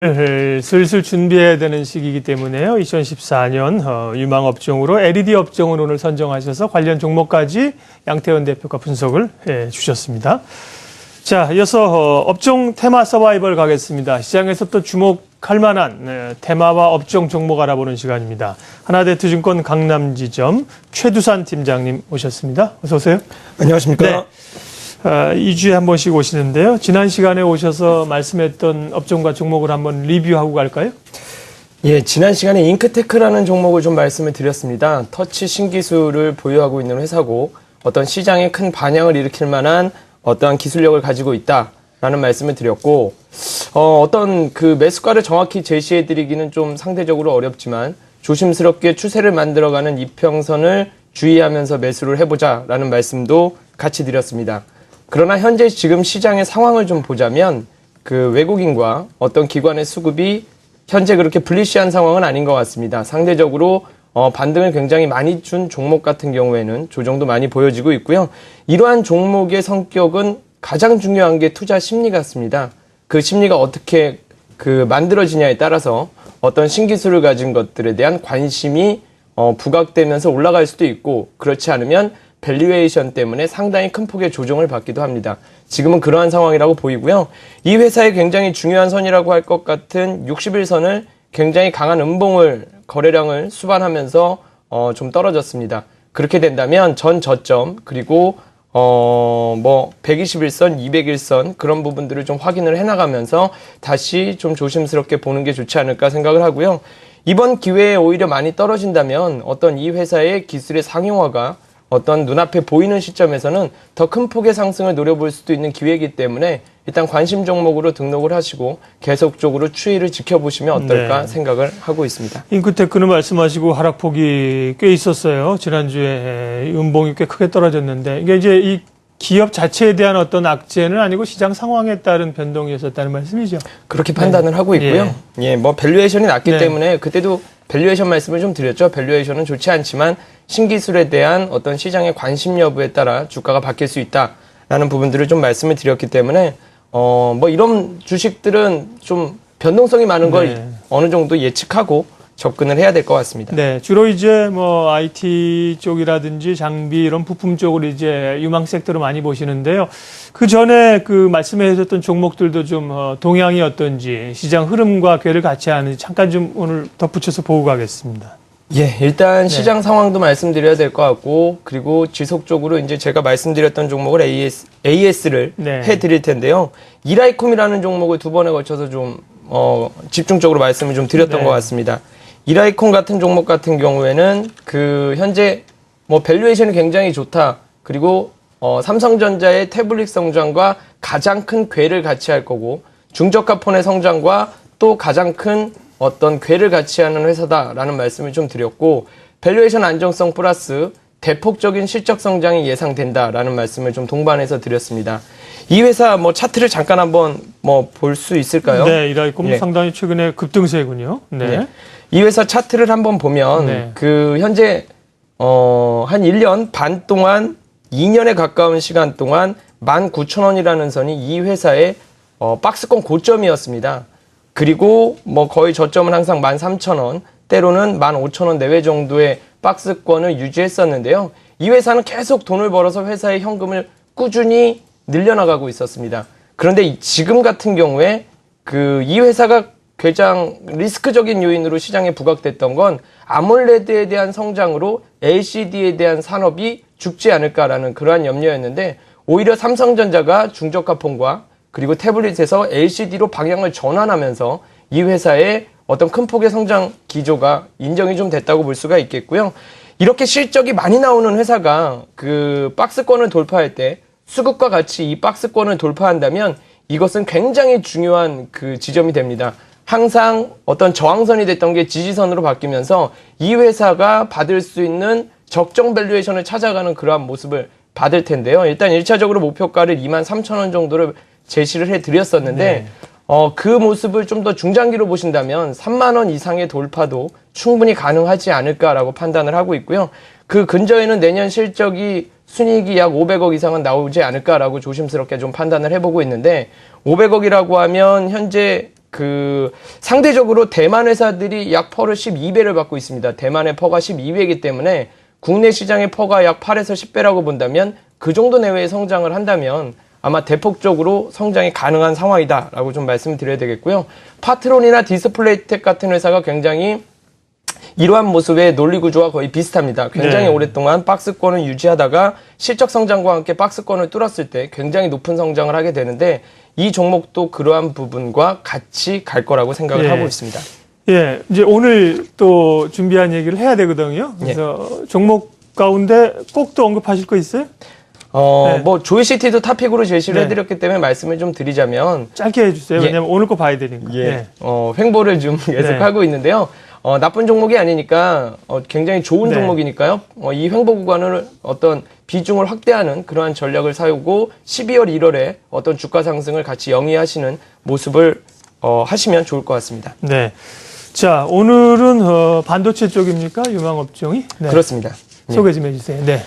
슬슬 준비해야 되는 시기이기 때문에요. 2014년 유망 업종으로 LED 업종을 오늘 선정하셔서 관련 종목까지 양태현 대표가 분석을 해 주셨습니다. 자, 이어서 업종 테마 서바이벌 가겠습니다. 시장에서 또 주목할 만한 테마와 업종 종목 알아보는 시간입니다. 하나대투증권 강남지점 최두산 팀장님 오셨습니다. 어서 오세요. 안녕하십니까. 네. 2주에 한 번씩 오시는데요. 지난 시간에 오셔서 말씀했던 업종과 종목을 한번 리뷰하고 갈까요? 예, 지난 시간에 잉크테크라는 종목을 좀 말씀을 드렸습니다. 터치 신기술을 보유하고 있는 회사고 어떤 시장에 큰 반향을 일으킬 만한 어떠한 기술력을 가지고 있다라는 말씀을 드렸고 어떤 그 매수가를 정확히 제시해 드리기는 좀 상대적으로 어렵지만 조심스럽게 추세를 만들어가는 이평선을 주의하면서 매수를 해보자라는 말씀도 같이 드렸습니다. 그러나 현재 지금 시장의 상황을 좀 보자면 그 외국인과 어떤 기관의 수급이 현재 그렇게 불리시한 상황은 아닌 것 같습니다. 상대적으로 반등을 굉장히 많이 준 종목 같은 경우에는 조정도 많이 보여지고 있고요. 이러한 종목의 성격은 가장 중요한 게 투자 심리 같습니다. 그 심리가 어떻게 그 만들어지냐에 따라서 어떤 신기술을 가진 것들에 대한 관심이 부각되면서 올라갈 수도 있고 그렇지 않으면 밸류에이션 때문에 상당히 큰 폭의 조정을 받기도 합니다. 지금은 그러한 상황이라고 보이고요. 이 회사의 굉장히 중요한 선이라고 할 것 같은 60일선을 굉장히 강한 음봉을 거래량을 수반하면서 좀 떨어졌습니다. 그렇게 된다면 전 저점 그리고 121선, 200일선 그런 부분들을 좀 확인을 해나가면서 다시 좀 조심스럽게 보는 게 좋지 않을까 생각을 하고요. 이번 기회에 오히려 많이 떨어진다면 어떤 이 회사의 기술의 상용화가 어떤 눈앞에 보이는 시점에서는 더 큰 폭의 상승을 노려볼 수도 있는 기회이기 때문에 일단 관심 종목으로 등록을 하시고 계속적으로 추이를 지켜보시면 어떨까 생각을 하고 있습니다. 잉크테크는 말씀하시고 하락폭이 꽤 있었어요. 지난주에 음봉이 꽤 크게 떨어졌는데 이게 이제 이 기업 자체에 대한 어떤 악재는 아니고 시장 상황에 따른 변동이 있었다는 말씀이죠. 그렇게 판단을 하고 있고요. 밸류에이션이 낮기 때문에 그때도 밸류에이션 말씀을 좀 드렸죠. 밸류에이션은 좋지 않지만 신기술에 대한 어떤 시장의 관심 여부에 따라 주가가 바뀔 수 있다라는 부분들을 좀 말씀을 드렸기 때문에 이런 주식들은 좀 변동성이 많은 걸 어느 정도 예측하고 접근을 해야 될 것 같습니다. 네, 주로 이제 IT 쪽이라든지 장비 이런 부품 쪽으로 이제 유망 섹터로 많이 보시는데요. 그 전에 그 말씀해 주셨던 종목들도 좀 동향이 어떤지 시장 흐름과 궤를 같이 하는지 잠깐 좀 오늘 덧붙여서 보고 가겠습니다. 예, 일단 시장 상황도 말씀드려야 될 것 같고 그리고 지속적으로 이제 제가 말씀드렸던 종목을 AS를 해드릴 텐데요. 이라이콤이라는 종목을 두 번에 걸쳐서 좀 집중적으로 말씀을 좀 드렸던 것 같습니다. 이라이콤 같은 종목 같은 경우에는 그 현재 밸류에이션이 굉장히 좋다. 그리고 삼성전자의 태블릿 성장과 가장 큰 궤를 같이 할 거고 중저가폰의 성장과 또 가장 큰 어떤 궤를 같이 하는 회사다라는 말씀을 좀 드렸고 밸류에이션 안정성 플러스 대폭적인 실적 성장이 예상된다라는 말씀을 좀 동반해서 드렸습니다. 이 회사 차트를 잠깐 한번 볼 수 있을까요? 네, 이라이콤 상당히 최근에 급등세군요. 네. 이 회사 차트를 한번 보면 그 현재 한 1년 반 동안 2년에 가까운 시간 동안 19,000원이라는 선이 이 회사의 박스권 고점이었습니다. 그리고 거의 저점은 항상 13,000원, 때로는 15,000원 내외 정도의 박스권을 유지했었는데요. 이 회사는 계속 돈을 벌어서 회사의 현금을 꾸준히 늘려나가고 있었습니다. 그런데 지금 같은 경우에 이 회사가 가장 리스크적인 요인으로 시장에 부각됐던 건 아몰레드에 대한 성장으로 LCD에 대한 산업이 죽지 않을까라는 그러한 염려였는데 오히려 삼성전자가 중저가폰과 그리고 태블릿에서 LCD로 방향을 전환하면서 이 회사의 어떤 큰 폭의 성장 기조가 인정이 좀 됐다고 볼 수가 있겠고요. 이렇게 실적이 많이 나오는 회사가 그 박스권을 돌파할 때 수급과 같이 이 박스권을 돌파한다면 이것은 굉장히 중요한 그 지점이 됩니다. 항상 어떤 저항선이 됐던 게 지지선으로 바뀌면서 이 회사가 받을 수 있는 적정 밸류에이션을 찾아가는 그러한 모습을 받을 텐데요. 일단 1차적으로 목표가를 23,000원 정도를 제시를 해드렸었는데 그 모습을 좀 더 중장기로 보신다면 3만원 이상의 돌파도 충분히 가능하지 않을까라고 판단을 하고 있고요. 그 근저에는 내년 실적이 순이익이 약 500억 이상은 나오지 않을까라고 조심스럽게 좀 판단을 해보고 있는데 500억이라고 하면 현재 그 상대적으로 대만 회사들이 약 퍼를 12배를 받고 있습니다. 대만의 퍼가 12배이기 때문에 국내 시장의 퍼가 약 8에서 10배라고 본다면 그 정도 내외의 성장을 한다면 아마 대폭적으로 성장이 가능한 상황이다라고 좀 말씀드려야 되겠고요. 파트론이나 디스플레이텍 같은 회사가 굉장히 이러한 모습의 논리 구조와 거의 비슷합니다. 굉장히 네. 오랫동안 박스권을 유지하다가 실적 성장과 함께 박스권을 뚫었을 때 굉장히 높은 성장을 하게 되는데 이 종목도 그러한 부분과 같이 갈 거라고 생각을 예. 하고 있습니다. 예, 이제 오늘 또 준비한 얘기를 해야 되거든요. 그래서 종목 가운데 꼭 또 언급하실 거 있어요? 네. 뭐 조이시티도 탑픽으로 제시를 네. 해드렸기 때문에 말씀을 좀 드리자면 짧게 해주세요. 예. 왜냐면 오늘 거 봐야 되니까. 예. 횡보를 좀 계속하고 있는데요. 나쁜 종목이 아니니까 굉장히 좋은 네. 종목이니까요. 이 횡보 구간을 어떤 비중을 확대하는 그러한 전략을 사용하고 12월, 1월에 어떤 주가 상승을 같이 영위하시는 모습을 하시면 좋을 것 같습니다. 네. 자, 오늘은 반도체 쪽입니까? 유망업종이? 네. 그렇습니다. 소개 좀 해주세요. 네.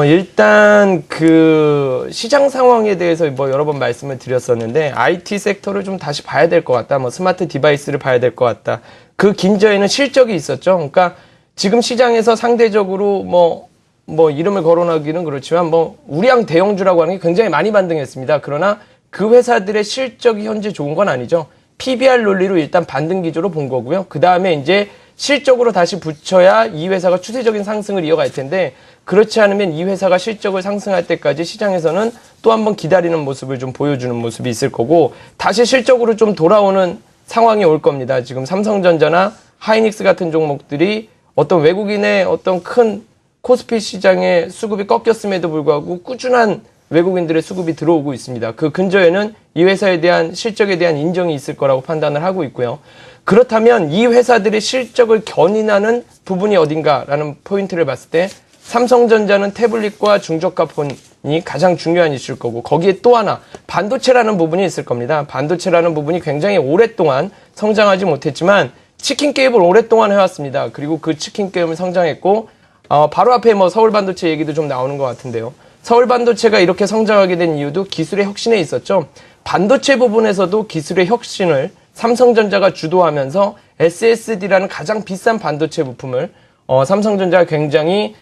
일단 그 시장 상황에 대해서 뭐 여러 번 말씀을 드렸었는데 IT 섹터를 좀 다시 봐야 될 것 같다. 뭐 스마트 디바이스를 봐야 될 것 같다. 그 긴저에는 실적이 있었죠. 그러니까 지금 시장에서 상대적으로 뭐 이름을 거론하기는 그렇지만 뭐 우량 대형주라고 하는 게 굉장히 많이 반등했습니다. 그러나 그 회사들의 실적이 현재 좋은 건 아니죠. PBR 논리로 일단 반등 기조로 본 거고요. 그 다음에 이제 실적으로 다시 붙여야 이 회사가 추세적인 상승을 이어갈 텐데 그렇지 않으면 이 회사가 실적을 상승할 때까지 시장에서는 또 한 번 기다리는 모습을 좀 보여주는 모습이 있을 거고 다시 실적으로 좀 돌아오는 상황이 올 겁니다. 지금 삼성전자나 하이닉스 같은 종목들이 어떤 외국인의 어떤 큰 코스피 시장의 수급이 꺾였음에도 불구하고 꾸준한 외국인들의 수급이 들어오고 있습니다. 그 근저에는 이 회사에 대한 실적에 대한 인정이 있을 거라고 판단을 하고 있고요. 그렇다면 이 회사들의 실적을 견인하는 부분이 어딘가라는 포인트를 봤을 때 삼성전자는 태블릿과 중저가 폰이 가장 중요한 이슈일 거고 거기에 또 하나 반도체라는 부분이 있을 겁니다. 반도체라는 부분이 굉장히 오랫동안 성장하지 못했지만 치킨 게임을 오랫동안 해왔습니다. 그리고 그 치킨 게임을 성장했고 바로 앞에 뭐 서울 반도체 얘기도 좀 나오는 것 같은데요. 서울 반도체가 이렇게 성장하게 된 이유도 기술의 혁신에 있었죠. 반도체 부분에서도 기술의 혁신을 삼성전자가 주도하면서 SSD라는 가장 비싼 반도체 부품을 삼성전자가 굉장히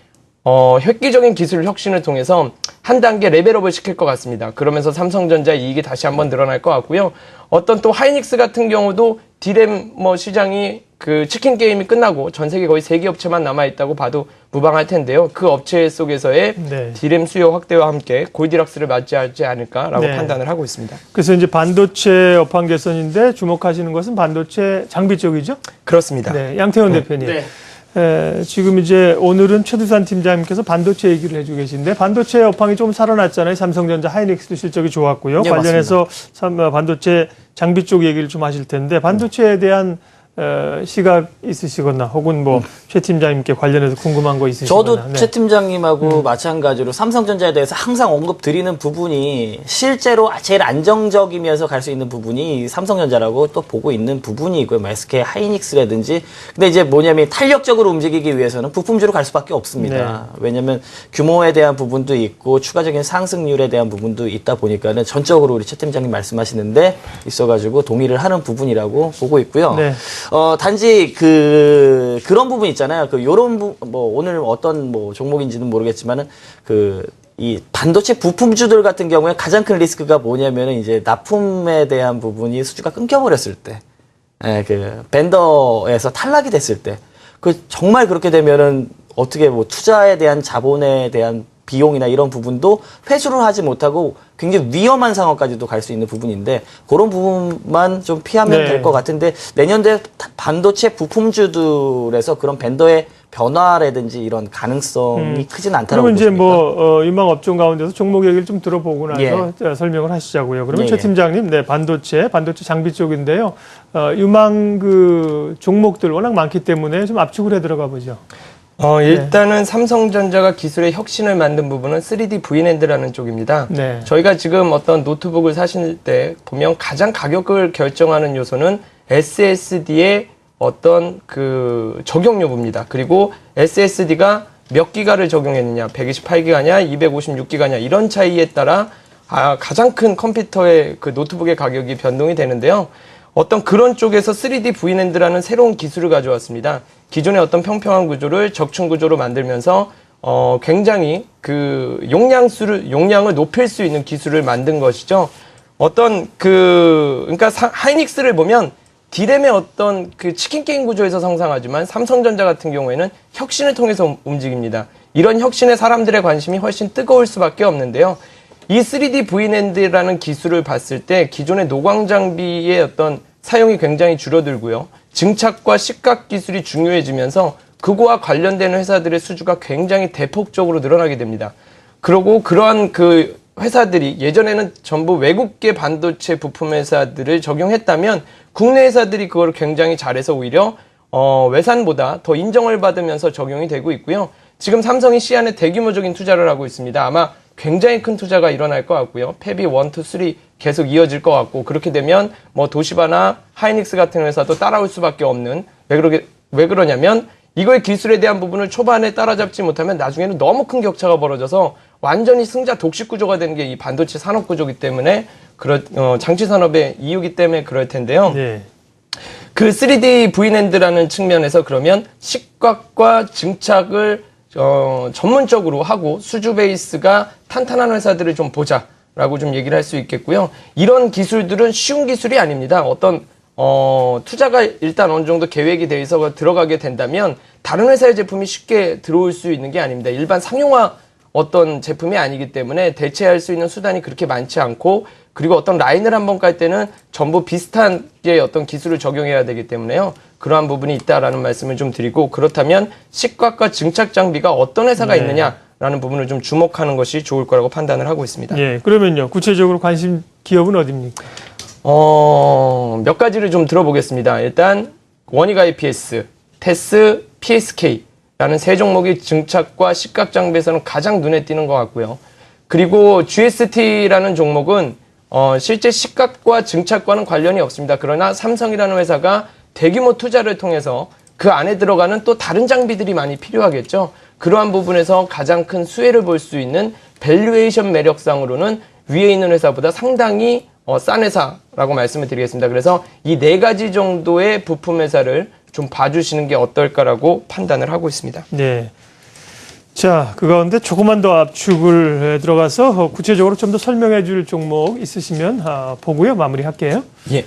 획기적인 기술 혁신을 통해서 한 단계 레벨업을 시킬 것 같습니다. 그러면서 삼성전자의 이익이 다시 한번 늘어날 것 같고요. 어떤 또 하이닉스 같은 경우도 디램 시장이 그 치킨 게임이 끝나고 전 세계 거의 3개 업체만 남아있다고 봐도 무방할 텐데요. 그 업체 속에서의 네. 디램 수요 확대와 함께 골디락스를 맞이하지 않을까라고 네. 판단을 하고 있습니다. 그래서 이제 반도체 업황 개선인데 주목하시는 것은 반도체 장비 쪽이죠? 그렇습니다. 네. 양태원 대표님. 지금 이제 오늘은 최두산 팀장님께서 반도체 얘기를 해주고 계신데 반도체 업황이 좀 살아났잖아요. 삼성전자, 하이닉스도 실적이 좋았고요. 네, 관련해서 반도체 장비 쪽 얘기를 좀 하실 텐데 반도체에 대한 시각 있으시거나 혹은 뭐 최 팀장님께 관련해서 궁금한 거 있으시거나. 저도 네. 최 팀장님하고 마찬가지로 삼성전자에 대해서 항상 언급 드리는 부분이 실제로 제일 안정적이면서 갈 수 있는 부분이 삼성전자라고 또 보고 있는 부분이고요. 뭐 SK 하이닉스라든지. 근데 이제 뭐냐면 탄력적으로 움직이기 위해서는 부품주로 갈 수밖에 없습니다. 네. 왜냐면 규모에 대한 부분도 있고 추가적인 상승률에 대한 부분도 있다 보니까는 전적으로 우리 최 팀장님 말씀하시는데 있어가지고 동의를 하는 부분이라고 보고 있고요. 네. 단지 그런 부분 있잖아요. 요런 오늘 어떤 종목인지는 모르겠지만은 이 반도체 부품주들 같은 경우에 가장 큰 리스크가 뭐냐면은 이제 납품에 대한 부분이 수주가 끊겨버렸을 때, 벤더에서 탈락이 됐을 때, 정말 그렇게 되면은 어떻게 투자에 대한 자본에 대한 비용이나 이런 부분도 회수를 하지 못하고 굉장히 위험한 상황까지도 갈 수 있는 부분인데 그런 부분만 좀 피하면 네. 될 것 같은데 내년도에 반도체 부품주들에서 그런 벤더의 변화라든지 이런 가능성이 크진 않다고 그러면 이제 보십니까? 유망 업종 가운데서 종목 얘기를 좀 들어보고 나서 설명을 하시자고요. 그러면 최 팀장님, 네, 반도체 장비 쪽인데요. 유망 종목들 워낙 많기 때문에 좀 압축을 해 들어가 보죠. 일단은 삼성전자가 기술의 혁신을 만든 부분은 3D V-NAND라는 쪽입니다. 네. 저희가 지금 어떤 노트북을 사실 때 보면 가장 가격을 결정하는 요소는 SSD의 어떤 적용 여부입니다. 그리고 SSD가 몇 기가를 적용했느냐, 128기가냐, 256기가냐 이런 차이에 따라 가장 큰 컴퓨터의 노트북의 가격이 변동이 되는데요. 어떤 그런 쪽에서 3D V랜드라는 새로운 기술을 가져왔습니다. 기존의 어떤 평평한 구조를 적층 구조로 만들면서 굉장히 그 용량을 높일 수 있는 기술을 만든 것이죠. 그러니까 하이닉스를 보면 디램의 어떤 그 치킨 게임 구조에서 상상하지만 삼성전자 같은 경우에는 혁신을 통해서 움직입니다. 이런 혁신에 사람들의 관심이 훨씬 뜨거울 수밖에 없는데요. 이 3D V랜드라는 기술을 봤을 때 기존의 노광 장비의 어떤 사용이 굉장히 줄어들고요. 증착과 시각 기술이 중요해지면서 그거와 관련되는 회사들의 수주가 굉장히 대폭적으로 늘어나게 됩니다. 그리고 그러한 그 회사들이 예전에는 전부 외국계 반도체 부품 회사들을 적용했다면 국내 회사들이 그걸 굉장히 잘해서 오히려 외산보다 더 인정을 받으면서 적용이 되고 있고요. 지금 삼성이 시안에 대규모적인 투자를 하고 있습니다. 아마 굉장히 큰 투자가 일어날 것 같고요. 팹이 1, 2, 3 계속 이어질 것 같고 그렇게 되면 뭐 도시바나 하이닉스 같은 회사도 따라올 수밖에 없는 왜 그러냐면 이거의 기술에 대한 부분을 초반에 따라잡지 못하면 나중에는 너무 큰 격차가 벌어져서 완전히 승자 독식 구조가 되는 게 이 반도체 산업 구조이기 때문에 장치 산업의 이유기 때문에 그럴 텐데요. 네. 그 3D V랜드라는 측면에서 그러면 식각과 증착을 전문적으로 하고 수주 베이스가 탄탄한 회사들을 좀 보자라고 좀 얘기를 할 수 있겠고요. 이런 기술들은 쉬운 기술이 아닙니다. 투자가 일단 어느 정도 계획이 돼 있어 들어가게 된다면 다른 회사의 제품이 쉽게 들어올 수 있는 게 아닙니다. 일반 상용화 어떤 제품이 아니기 때문에 대체할 수 있는 수단이 그렇게 많지 않고 그리고 어떤 라인을 한번 깔 때는 전부 비슷한 어떤 기술을 적용해야 되기 때문에요. 그러한 부분이 있다라는 말씀을 좀 드리고 그렇다면 식각과 증착 장비가 어떤 회사가 있느냐라는 부분을 좀 주목하는 것이 좋을 거라고 판단을 하고 있습니다. 예, 그러면요. 구체적으로 관심 기업은 어디입니까? 몇 가지를 좀 들어보겠습니다. 일단 원익 IPS, 테스, PSK라는 세 종목이 증착과 식각 장비에서는 가장 눈에 띄는 것 같고요. 그리고 GST라는 종목은 실제 식각과 증착과는 관련이 없습니다. 그러나 삼성이라는 회사가 대규모 투자를 통해서 그 안에 들어가는 또 다른 장비들이 많이 필요하겠죠. 그러한 부분에서 가장 큰 수혜를 볼 수 있는 밸류에이션 매력상으로는 위에 있는 회사보다 상당히 싼 회사라고 말씀을 드리겠습니다. 그래서 이 네 가지 정도의 부품 회사를 좀 봐주시는 게 어떨까라고 판단을 하고 있습니다. 네. 자, 그 가운데 조금만 더 압축을 들어가서 구체적으로 좀 더 설명해 줄 종목 있으시면 보고요. 마무리할게요. 예.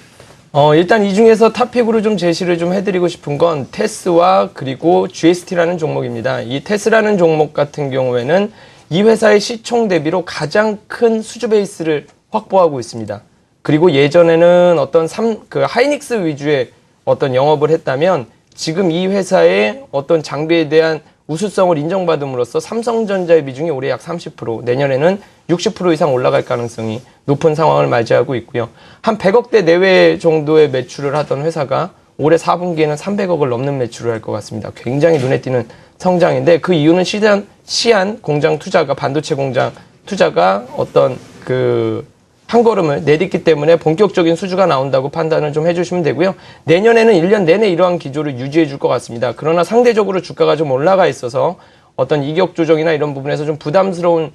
일단 이 중에서 탑픽으로 좀 제시를 좀 해드리고 싶은 건 테스와 그리고 GST라는 종목입니다. 이 테스라는 종목 같은 경우에는 이 회사의 시총 대비로 가장 큰 수주 베이스를 확보하고 있습니다. 그리고 예전에는 하이닉스 위주의 어떤 영업을 했다면 지금 이 회사의 어떤 장비에 대한 우수성을 인정받음으로써 삼성전자의 비중이 올해 약 30%, 내년에는 60% 이상 올라갈 가능성이 높은 상황을 맞이하고 있고요. 한 100억대 내외 정도의 매출을 하던 회사가 올해 4분기에는 300억을 넘는 매출을 할 것 같습니다. 굉장히 눈에 띄는 성장인데 그 이유는 시안 공장 투자가 반도체 공장 투자가 한 걸음을 내딛기 때문에 본격적인 수주가 나온다고 판단을 좀 해주시면 되고요. 내년에는 1년 내내 이러한 기조를 유지해 줄 것 같습니다. 그러나 상대적으로 주가가 좀 올라가 있어서 어떤 이격 조정이나 이런 부분에서 좀 부담스러운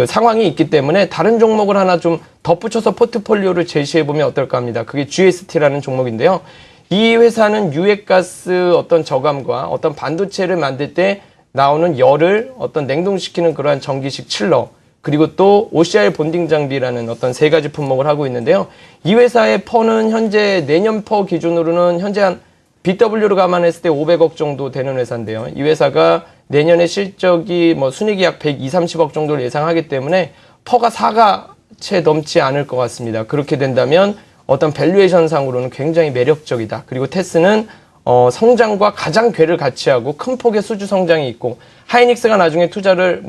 상황이 있기 때문에 다른 종목을 하나 좀 덧붙여서 포트폴리오를 제시해 보면 어떨까 합니다. 그게 GST라는 종목인데요. 이 회사는 유해가스 저감과 반도체를 만들 때 나오는 열을 냉동시키는 그러한 전기식 칠러, 그리고 또 OCR 본딩 장비라는 세 가지 품목을 하고 있는데요. 이 회사의 퍼는 현재 내년 퍼 기준으로는 현재 한 BW로 감안했을 때 500억 정도 되는 회사인데요. 이 회사가 내년에 실적이 순이익이 약 120, 30억 정도를 예상하기 때문에 퍼가 4가 채 넘지 않을 것 같습니다. 그렇게 된다면 밸류에이션 상으로는 굉장히 매력적이다. 그리고 테스는 성장과 가장 궤를 같이 하고 큰 폭의 수주 성장이 있고 하이닉스가 나중에 투자를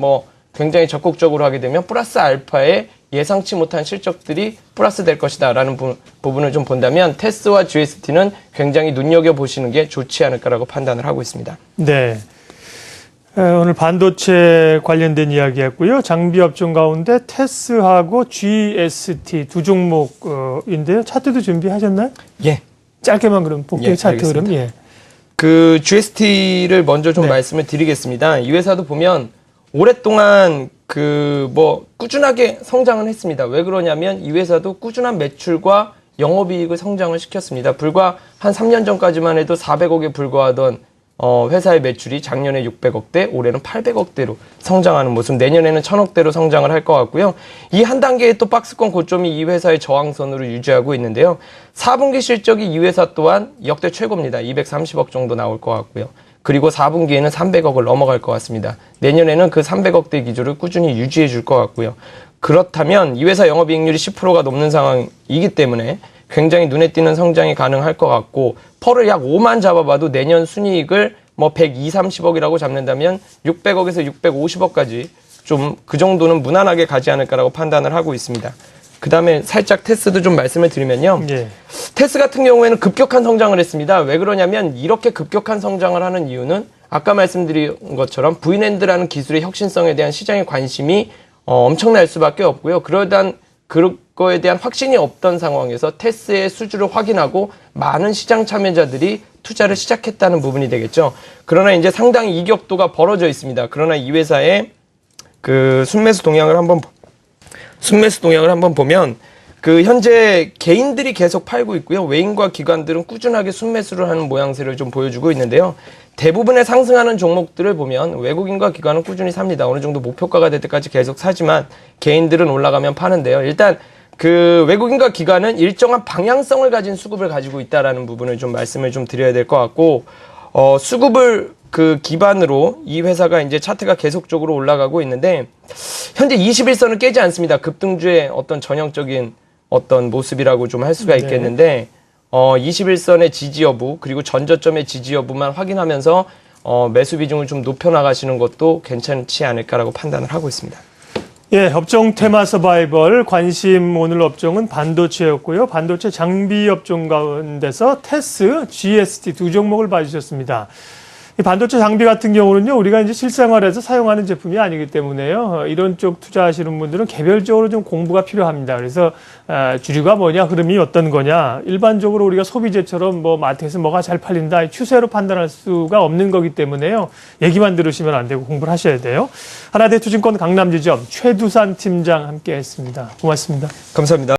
굉장히 적극적으로 하게 되면 플러스 알파의 예상치 못한 실적들이 플러스 될 것이다 라는 부분을 좀 본다면 테스와 GST는 굉장히 눈여겨보시는 게 좋지 않을까라고 판단을 하고 있습니다. 네. 오늘 반도체 관련된 이야기였고요. 장비 업종 가운데 테스하고 GST 두 종목인데요. 차트도 준비하셨나요? 예. 짧게만 그럼 볼게요. 차트 그럼. 예. 그 GST를 먼저 좀 말씀을 드리겠습니다. 이 회사도 보면 오랫동안 꾸준하게 성장을 했습니다. 왜 그러냐면 이 회사도 꾸준한 매출과 영업이익을 성장을 시켰습니다. 불과 한 3년 전까지만 해도 400억에 불과하던 회사의 매출이 작년에 600억대, 올해는 800억대로 성장하는 모습, 내년에는 1000억대로 성장을 할 것 같고요. 이 한 단계의 또 박스권 고점이 이 회사의 저항선으로 유지하고 있는데요. 4분기 실적이 이 회사 또한 역대 최고입니다. 230억 정도 나올 것 같고요. 그리고 4분기에는 300억을 넘어갈 것 같습니다. 내년에는 그 300억대 기조를 꾸준히 유지해 줄 것 같고요. 그렇다면 이 회사 영업이익률이 10%가 넘는 상황이기 때문에 굉장히 눈에 띄는 성장이 가능할 것 같고, 펄을 약 5만 잡아봐도 내년 순이익을 뭐 120, 30억이라고 잡는다면 600억에서 650억까지 좀 그 정도는 무난하게 가지 않을까라고 판단을 하고 있습니다. 그 다음에 살짝 테스도 좀 말씀을 드리면요. 예. 테스 같은 경우에는 급격한 성장을 했습니다. 왜 그러냐면 이렇게 급격한 성장을 하는 이유는 아까 말씀드린 것처럼 V랜드라는 기술의 혁신성에 대한 시장의 관심이 엄청날 수밖에 없고요. 그거에 대한 확신이 없던 상황에서 테스의 수주를 확인하고 많은 시장 참여자들이 투자를 시작했다는 부분이 되겠죠. 그러나 이제 상당히 이격도가 벌어져 있습니다. 그러나 이 회사의 그 순매수 동향을 한번 보면 그 현재 개인들이 계속 팔고 있고요. 외인과 기관들은 꾸준하게 순매수를 하는 모양새를 좀 보여주고 있는데요. 대부분의 상승하는 종목들을 보면 외국인과 기관은 꾸준히 삽니다. 어느 정도 목표가가 될 때까지 계속 사지만 개인들은 올라가면 파는데요. 일단 그 외국인과 기관은 일정한 방향성을 가진 수급을 가지고 있다라는 부분을 좀 말씀을 좀 드려야 될 것 같고, 수급을 그 기반으로 이 회사가 이제 차트가 계속적으로 올라가고 있는데, 현재 21선을 깨지 않습니다. 급등주의 어떤 전형적인 어떤 모습이라고 좀 할 수가 있겠는데, 21선의 지지 여부, 그리고 전저점의 지지 여부만 확인하면서 매수 비중을 좀 높여나가시는 것도 괜찮지 않을까라고 판단을 하고 있습니다. 예, 업종 테마 서바이벌 관심 오늘 업종은 반도체였고요. 반도체 장비 업종 가운데서 테스, GST 두 종목을 봐주셨습니다. 이 반도체 장비 같은 경우는요, 우리가 이제 실생활에서 사용하는 제품이 아니기 때문에요. 이런 쪽 투자하시는 분들은 개별적으로 좀 공부가 필요합니다. 그래서 주류가 뭐냐, 흐름이 어떤 거냐, 일반적으로 우리가 소비재처럼 뭐 마트에서 뭐가 잘 팔린다, 추세로 판단할 수가 없는 거기 때문에요. 얘기만 들으시면 안 되고 공부를 하셔야 돼요. 하나대투증권 강남지점 최두산 팀장 함께했습니다. 고맙습니다. 감사합니다.